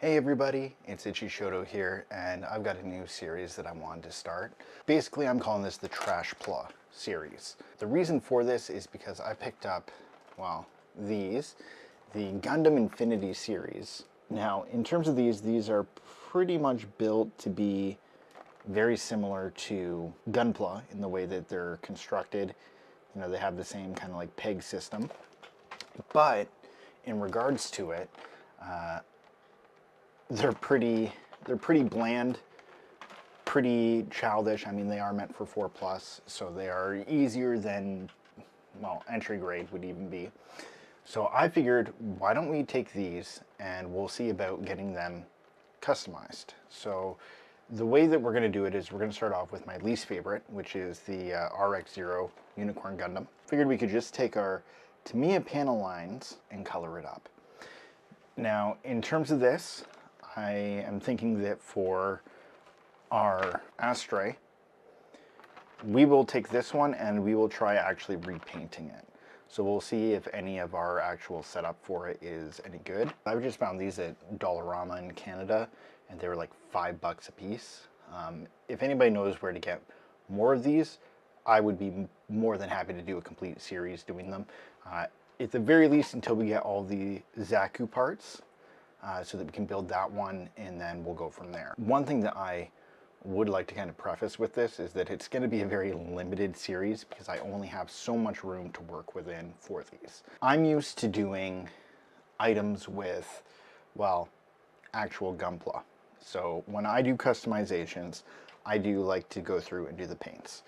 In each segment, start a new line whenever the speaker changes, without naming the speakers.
Hey everybody, it's Shoto here, and I've got a new series that I wanted to start. Basically, I'm calling this the Trashpla series. The reason for this is because I picked up, well, the Gundam Infinity series. Now, in terms of these are pretty much built to be very similar to Gunpla in the way that they're constructed. You know, they have the same kind of like peg system. But in regards to it, they're pretty bland, pretty childish. I mean, they are meant for 4+, so they are easier than, well, entry grade would even be. So I figured, why don't we take these and we'll see about getting them customized. So the way that we're going to do it is we're going to start off with my least favorite, which is the RX-0 Unicorn Gundam. Figured we could just take our Tamiya panel lines and color it up. Now, in terms of this, I am thinking that for our Astray, we will take this one and we will try actually repainting it. So we'll see if any of our actual setup for it is any good. I just found these at Dollarama in Canada, and they were like $5 a piece. If anybody knows where to get more of these, I would be more than happy to do a complete series doing them. At the very least, until we get all the Zaku parts, so that we can build that one, and then we'll go from there. One thing that I would like to kind of preface with this is that it's going to be a very limited series because I only have so much room to work within for these. I'm used to doing items with, well, actual Gunpla. So when I do customizations, I do like to go through and do the paints.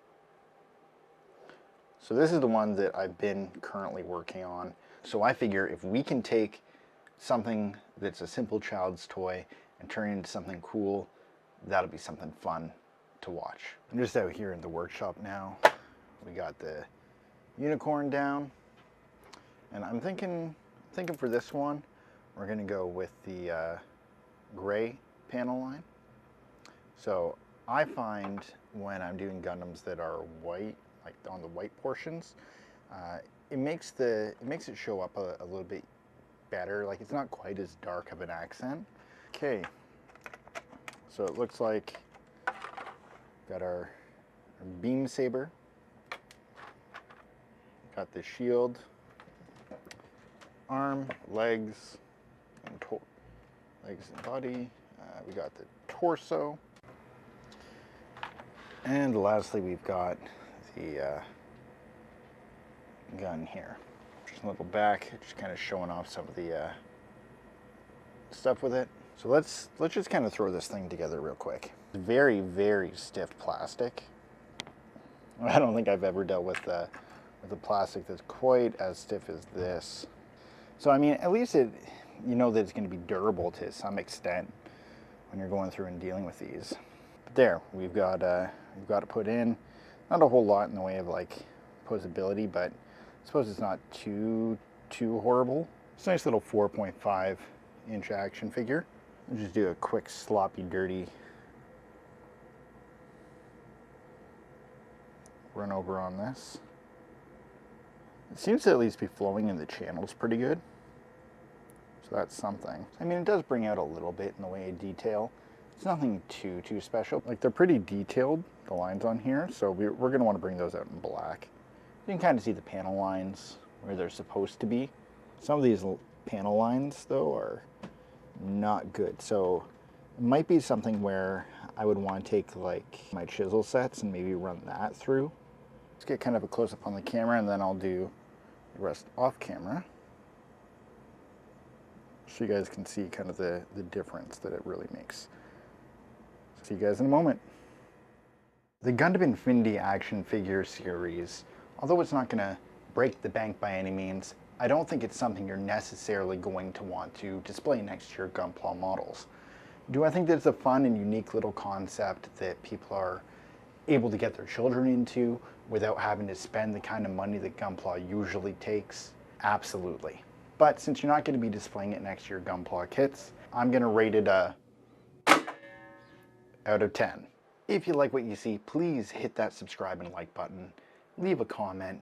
So this is the one that I've been currently working on. So I figure if we can take something that's a simple child's toy and turn it into something cool, that'll be something fun to watch. I'm just out here in the workshop now. We got the unicorn down, and I'm thinking for this one, we're gonna go with the gray panel line. So I find when I'm doing Gundams that are white, like on the white portions, it makes it show up a little bit better. Like, it's not quite as dark of an accent. Okay, so it looks like got our beam saber, got the shield, arm, legs, and body. We got the torso, and lastly we've got the gun here. Just a little back, just kind of showing off some of the stuff with it. So let's just kind of throw this thing together real quick. Very, very stiff plastic. I don't think I've ever dealt with a plastic that's quite as stiff as this. So I mean, at least you know that it's going to be durable to some extent when you're going through and dealing with these. But there, we've got to put in not a whole lot in the way of like posability, but I suppose it's not too horrible. It's a nice little 4.5-inch action figure. I'll just do a quick sloppy dirty run over on this. It seems to at least be flowing in the channels pretty good, so that's something. I mean, it does bring out a little bit in the way of detail. It's nothing too special. Like, they're pretty detailed, the lines on here, so we're going to want to bring those out in black. You can kind of see the panel lines where they're supposed to be. Some of these panel lines, though, are not good. So it might be something where I would want to take like my chisel sets and maybe run that through. Let's get kind of a close-up on the camera, and then I'll do the rest off camera, so you guys can see kind of the difference that it really makes. See you guys in a moment. The Gundam Infinity action figure series, although it's not going to break the bank by any means, I don't think it's something you're necessarily going to want to display next to your Gunpla models. Do I think that it's a fun and unique little concept that people are able to get their children into without having to spend the kind of money that Gunpla usually takes? Absolutely. But since you're not going to be displaying it next to your Gunpla kits, I'm going to rate it a out of 10. If you like what you see, please hit that subscribe and like button, leave a comment,